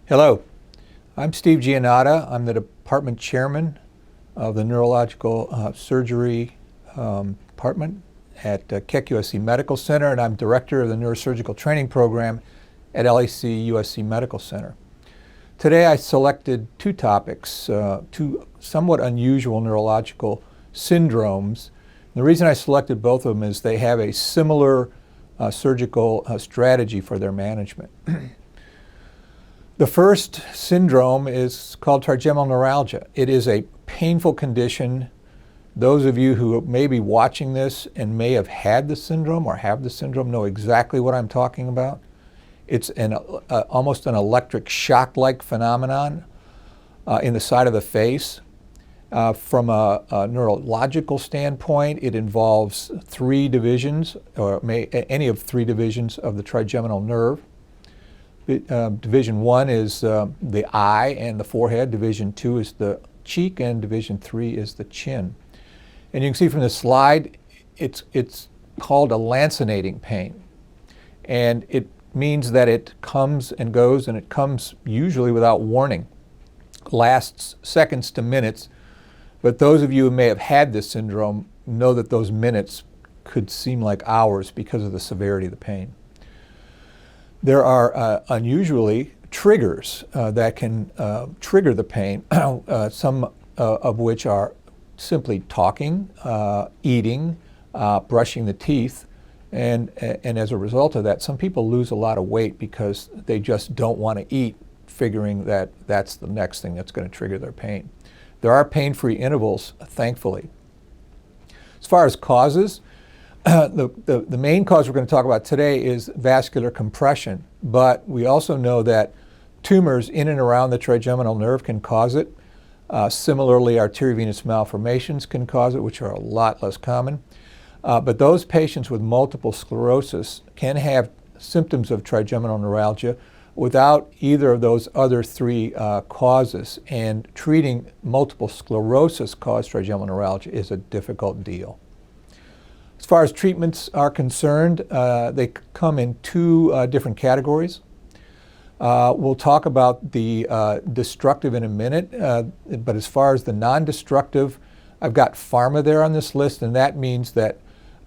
Hello, I'm Steve Giannotta. I'm the department chairman of the Neurological Surgery Department at Keck USC Medical Center, and I'm director of the Neurosurgical Training Program at LAC USC Medical Center. Today I selected two topics, two somewhat unusual neurological syndromes. And the reason I selected both of them is they have a similar surgical strategy for their management. The first syndrome is called trigeminal neuralgia. It is a painful condition. Those of you who may be watching this and may have had the syndrome or have the syndrome know exactly what I'm talking about. It's almost an electric shock-like phenomenon in the side of the face. From a neurological standpoint, it involves three divisions, or any of three divisions of the trigeminal nerve. Division 1 is the eye and the forehead. Division 2 is the cheek, and Division 3 is the chin. And you can see from the slide, it's called a lancinating pain. And it means that it comes and goes, and it comes usually without warning. Lasts seconds to minutes. But those of you who may have had this syndrome know that those minutes could seem like hours because of the severity of the pain. There are unusually triggers that can trigger the pain, some of which are simply talking, eating, brushing the teeth, and as a result of that, some people lose a lot of weight because they just don't want to eat, figuring that that's the next thing that's going to trigger their pain. There are pain-free intervals, thankfully. As far as causes, the main cause we're going to talk about today is vascular compression, but we also know that tumors in and around the trigeminal nerve can cause it. Similarly, arteriovenous malformations can cause it, which are a lot less common. But those patients with multiple sclerosis can have symptoms of trigeminal neuralgia without either of those other three causes, and treating multiple sclerosis-caused trigeminal neuralgia is a difficult deal. As far as treatments are concerned, they come in two different categories. We'll talk about the destructive in a minute, but as far as the non-destructive, I've got pharma there on this list, and that means that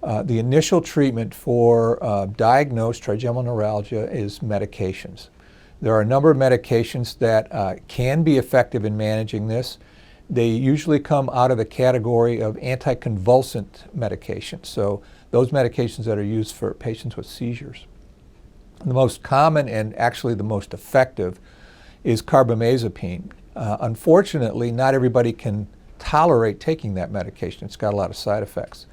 the initial treatment for diagnosed trigeminal neuralgia is medications. There are a number of medications that can be effective in managing this. They usually come out of the category of anticonvulsant medications, so those medications that are used for patients with seizures. The most common and actually the most effective is carbamazepine. Unfortunately, not everybody can tolerate taking that medication. It's got a lot of side effects.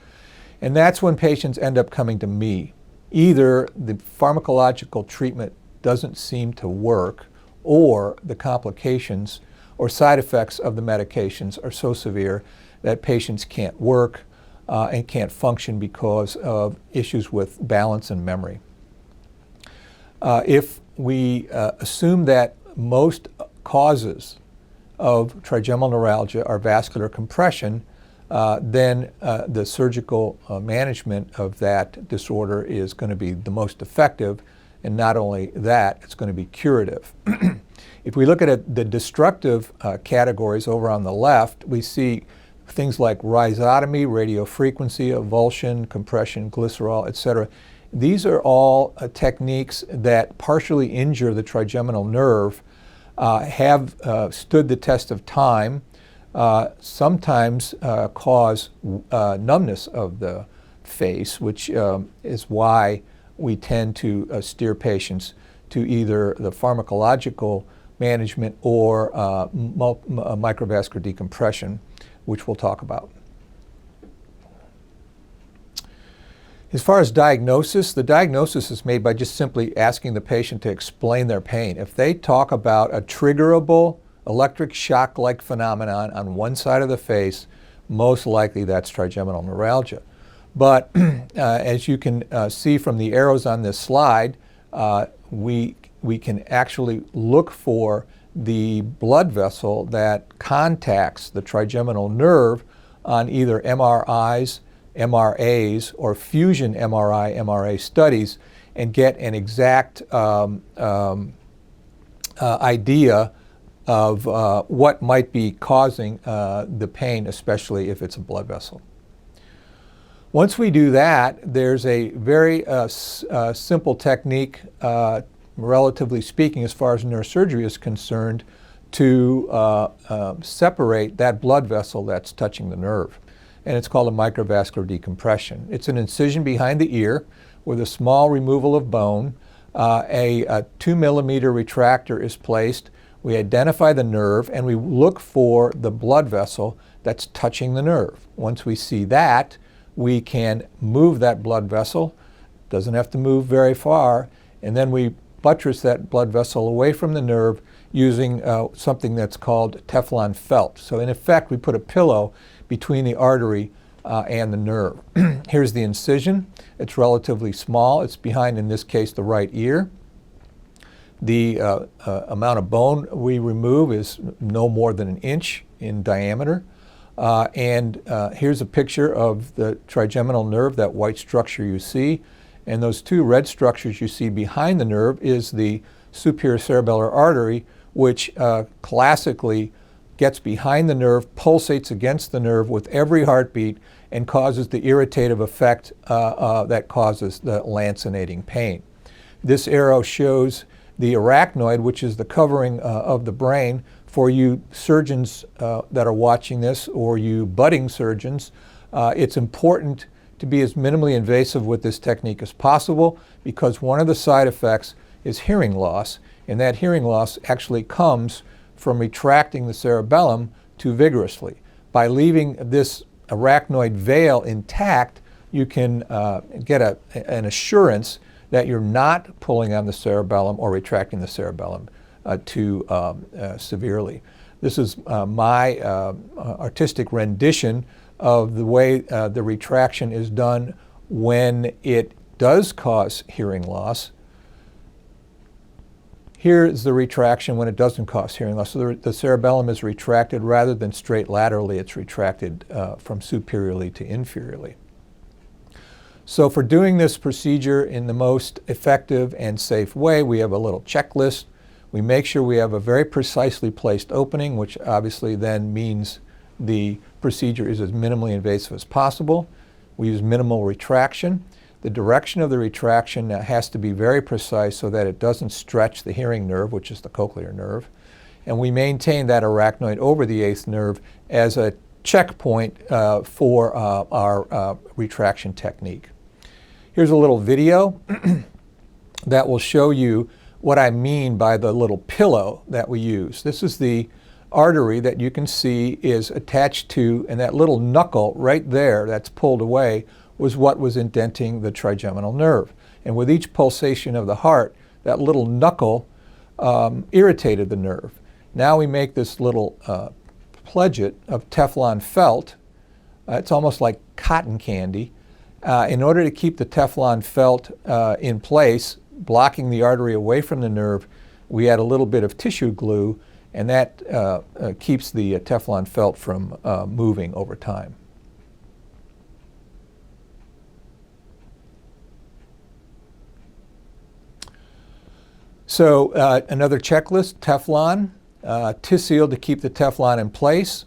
And that's when patients end up coming to me. Either the pharmacological treatment doesn't seem to work, or the complications or side effects of the medications are so severe that patients can't work and can't function because of issues with balance and memory. If we assume that most causes of trigeminal neuralgia are vascular compression, then the surgical management of that disorder is going to be the most effective, and not only that, it's going to be curative. If we look at the destructive categories over on the left, we see things like rhizotomy, radiofrequency, avulsion, compression, glycerol, etc. These are all techniques that partially injure the trigeminal nerve, have stood the test of time, sometimes cause numbness of the face, which is why we tend to steer patients to either the pharmacological management or microvascular decompression, which we'll talk about. As far as diagnosis, the diagnosis is made by just simply asking the patient to explain their pain. If they talk about a triggerable electric shock-like phenomenon on one side of the face, most likely that's trigeminal neuralgia. But as you can see from the arrows on this slide, we can actually look for the blood vessel that contacts the trigeminal nerve on either MRIs, MRAs, or fusion MRI, MRA studies and get an exact idea of what might be causing the pain, especially if it's a blood vessel. Once we do that, there's a very simple technique, relatively speaking, as far as neurosurgery is concerned, to separate that blood vessel that's touching the nerve. And it's called a microvascular decompression. It's an incision behind the ear with a small removal of bone. A 2 millimeter retractor is placed. We identify the nerve and we look for the blood vessel that's touching the nerve. Once we see that, we can move that blood vessel. Doesn't have to move very far. And then we buttress that blood vessel away from the nerve using something that's called Teflon felt. So in effect, we put a pillow between the artery and the nerve. Here's the incision. It's relatively small. It's behind, in this case, the right ear. The amount of bone we remove is no more than 1 inch in diameter. Here's a picture of the trigeminal nerve, that white structure you see. And those 2 red structures you see behind the nerve is the superior cerebellar artery, which classically gets behind the nerve, pulsates against the nerve with every heartbeat, and causes the irritative effect that causes the lancinating pain. This arrow shows the arachnoid, which is the covering of the brain. For you surgeons that are watching this, or you budding surgeons, it's important to be as minimally invasive with this technique as possible, because one of the side effects is hearing loss, and that hearing loss actually comes from retracting the cerebellum too vigorously. By leaving this arachnoid veil intact, you can get an assurance that you're not pulling on the cerebellum or retracting the cerebellum too severely. This is my artistic rendition of the way the retraction is done when it does cause hearing loss. Here is the retraction when it doesn't cause hearing loss. So the cerebellum is retracted rather than straight laterally. It's retracted from superiorly to inferiorly. So for doing this procedure in the most effective and safe way, we have a little checklist. We make sure we have a very precisely placed opening, which obviously then means the procedure is as minimally invasive as possible. We use minimal retraction. The direction of the retraction has to be very precise so that it doesn't stretch the hearing nerve, which is the cochlear nerve. And we maintain that arachnoid over the 8th nerve as a checkpoint for our retraction technique. Here's a little video that will show you what I mean by the little pillow that we use. This is the artery that you can see is attached to, and that little knuckle right there that's pulled away was what was indenting the trigeminal nerve. And with each pulsation of the heart, that little knuckle irritated the nerve. Now we make this little pledget of Teflon felt. It's almost like cotton candy. In order to keep the Teflon felt in place, blocking the artery away from the nerve, we add a little bit of tissue glue, and that keeps the Teflon felt from moving over time. So another checklist: Teflon, Tisseel to keep the Teflon in place.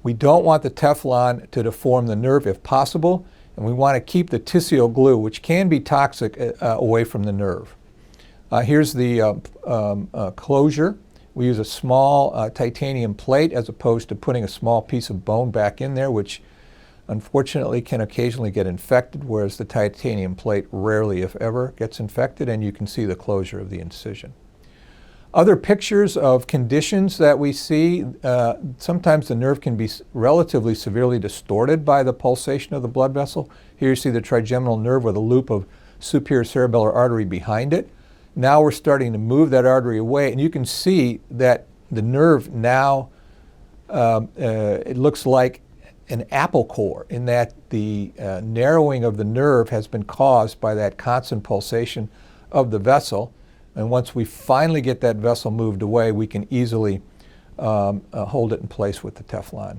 We don't want the Teflon to deform the nerve if possible, and we want to keep the Tisseel glue, which can be toxic, away from the nerve. Here's the closure. We use a small titanium plate as opposed to putting a small piece of bone back in there, which unfortunately can occasionally get infected, whereas the titanium plate rarely, if ever, gets infected, and you can see the closure of the incision. Other pictures of conditions that we see, sometimes the nerve can be relatively severely distorted by the pulsation of the blood vessel. Here you see the trigeminal nerve with a loop of superior cerebellar artery behind it. Now we're starting to move that artery away, and you can see that the nerve now, it looks like an apple core, in that the narrowing of the nerve has been caused by that constant pulsation of the vessel. And once we finally get that vessel moved away, we can easily hold it in place with the Teflon.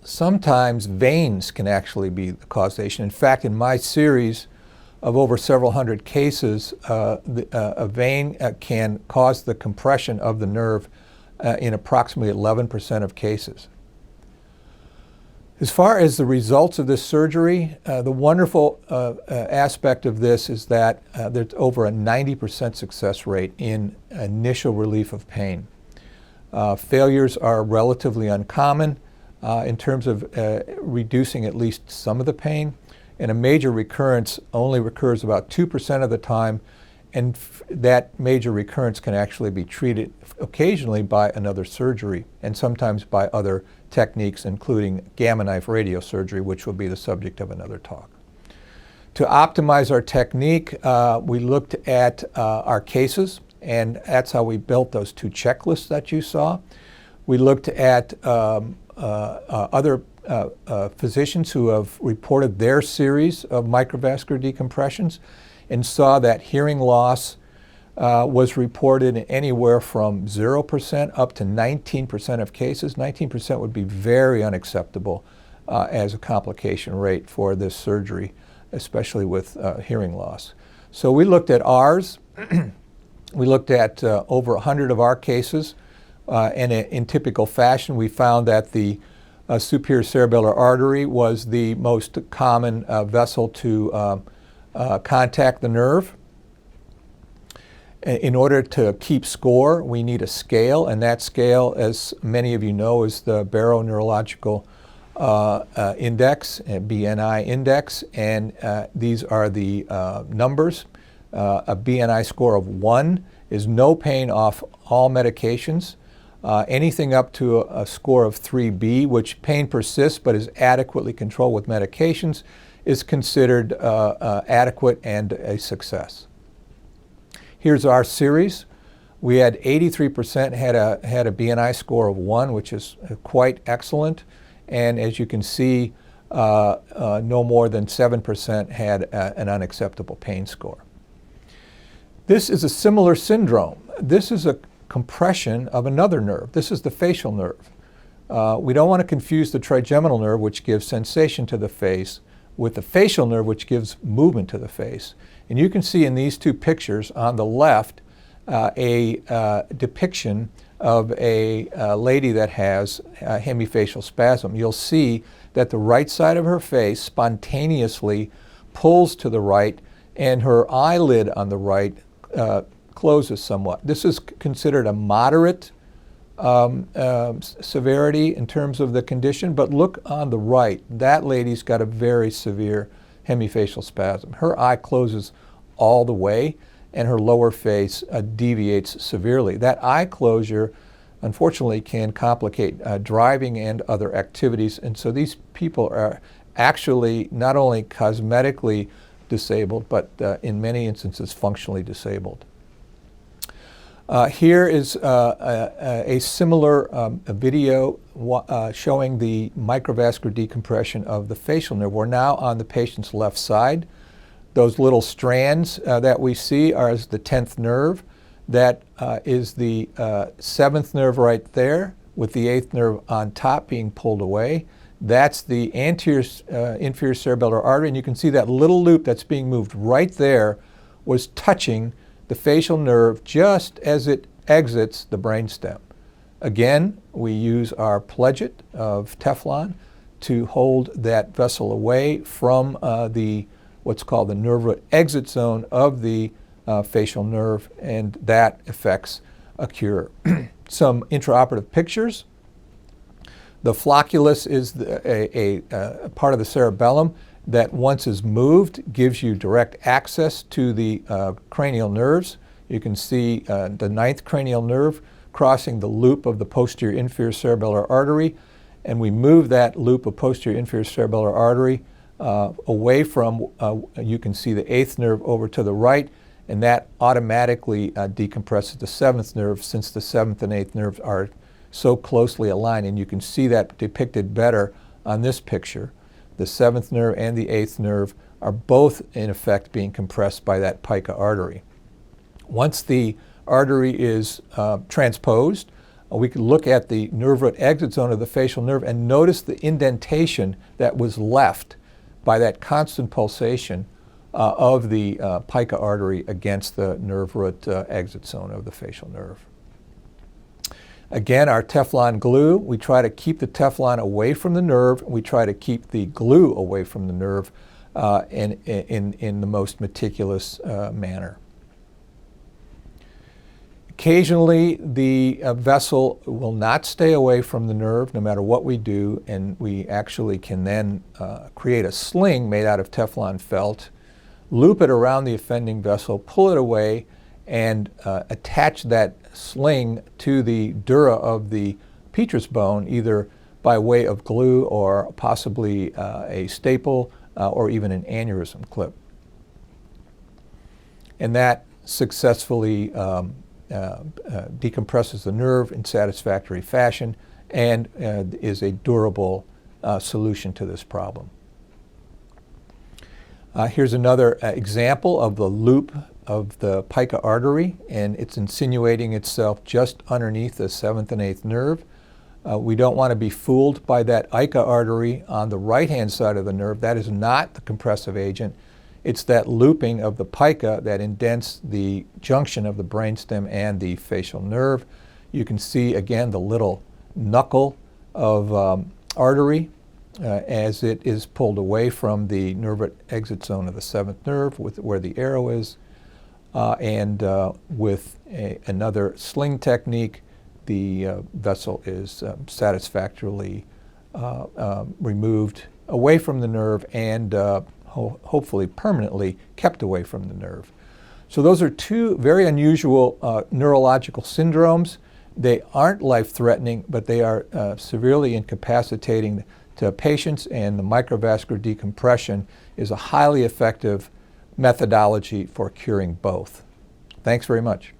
Sometimes veins can actually be the causation. In fact, in my series of over several hundred cases, a vein can cause the compression of the nerve in approximately 11% of cases. As far as the results of this surgery, the wonderful aspect of this is that there's over a 90% success rate in initial relief of pain. Failures are relatively uncommon in terms of reducing at least some of the pain, and a major recurrence only recurs about 2% of the time, and that major recurrence can actually be treated occasionally by another surgery and sometimes by other techniques, including gamma knife radiosurgery, which will be the subject of another talk. To optimize our technique, we looked at our cases, and that's how we built those two checklists that you saw. We looked at other physicians who have reported their series of microvascular decompressions and saw that hearing loss was reported in anywhere from 0% up to 19% of cases. 19% would be very unacceptable as a complication rate for this surgery, especially with hearing loss. So we looked at ours. We looked at over 100 of our cases, and in typical fashion, we found that the superior cerebellar artery was the most common vessel to contact the nerve. In order to keep score, we need a scale, and that scale, as many of you know, is the Barrow Neurological Index, BNI Index, and these are the numbers. A BNI score of 1 is no pain off all medications. Anything up to a score of 3B, which pain persists but is adequately controlled with medications, is considered adequate and a success. Here's our series. We had 83% had a BNI score of 1, which is quite excellent. And as you can see, no more than 7% had an unacceptable pain score. This is a similar syndrome. This is a compression of another nerve. This is the facial nerve. We don't want to confuse the trigeminal nerve, which gives sensation to the face, with the facial nerve, which gives movement to the face. And you can see in these two pictures on the left a depiction of a lady that has hemifacial spasm. You'll see that the right side of her face spontaneously pulls to the right, and her eyelid on the right closes somewhat. This is considered a moderate severity in terms of the condition, but look on the right. That lady's got a very severe hemifacial spasm. Her eye closes all the way, and her lower face deviates severely. That eye closure, unfortunately, can complicate driving and other activities, and so these people are actually not only cosmetically disabled, but in many instances functionally disabled. Here is a similar video showing the microvascular decompression of the facial nerve. We're now on the patient's left side. Those little strands that we see are the 10th nerve. That is the 7th nerve right there, with the 8th nerve on top being pulled away. That's the anterior inferior cerebellar artery, and you can see that little loop that's being moved right there was touching the facial nerve just as it exits the brainstem. Again, we use our pledget of Teflon to hold that vessel away from what's called the nerve root exit zone of the facial nerve, and that affects a cure. Some intraoperative pictures. The flocculus is a part of the cerebellum that, once is moved, gives you direct access to the cranial nerves. You can see the 9th cranial nerve crossing the loop of the posterior inferior cerebellar artery, and we move that loop of posterior inferior cerebellar artery away from, you can see the 8th nerve over to the right, and that automatically decompresses the 7th nerve, since the 7th and 8th nerves are so closely aligned, and you can see that depicted better on this picture. The 7th nerve and the 8th nerve are both, in effect, being compressed by that pica artery. Once the artery is transposed, we can look at the nerve root exit zone of the facial nerve and notice the indentation that was left by that constant pulsation of the pica artery against the nerve root exit zone of the facial nerve. Again, our Teflon glue, we try to keep the Teflon away from the nerve. We try to keep the glue away from the nerve in the most meticulous manner. Occasionally, the vessel will not stay away from the nerve no matter what we do, and we actually can then create a sling made out of Teflon felt, loop it around the offending vessel, pull it away, and attach that sling to the dura of the petrous bone, either by way of glue or possibly a staple or even an aneurysm clip. And that successfully decompresses the nerve in satisfactory fashion and is a durable solution to this problem. Here's another example of the loop of the pica artery, and it's insinuating itself just underneath the 7th and 8th nerve. We don't want to be fooled by that ICA artery on the right-hand side of the nerve. That is not the compressive agent. It's that looping of the pica that indents the junction of the brainstem and the facial nerve. You can see again the little knuckle of artery as it is pulled away from the nerve exit zone of the 7th nerve where the arrow is. And with another sling technique, the vessel is satisfactorily removed away from the nerve and hopefully permanently kept away from the nerve. So those are two very unusual neurological syndromes. They aren't life-threatening, but they are severely incapacitating to patients, and the microvascular decompression is a highly effective methodology for curing both. Thanks very much.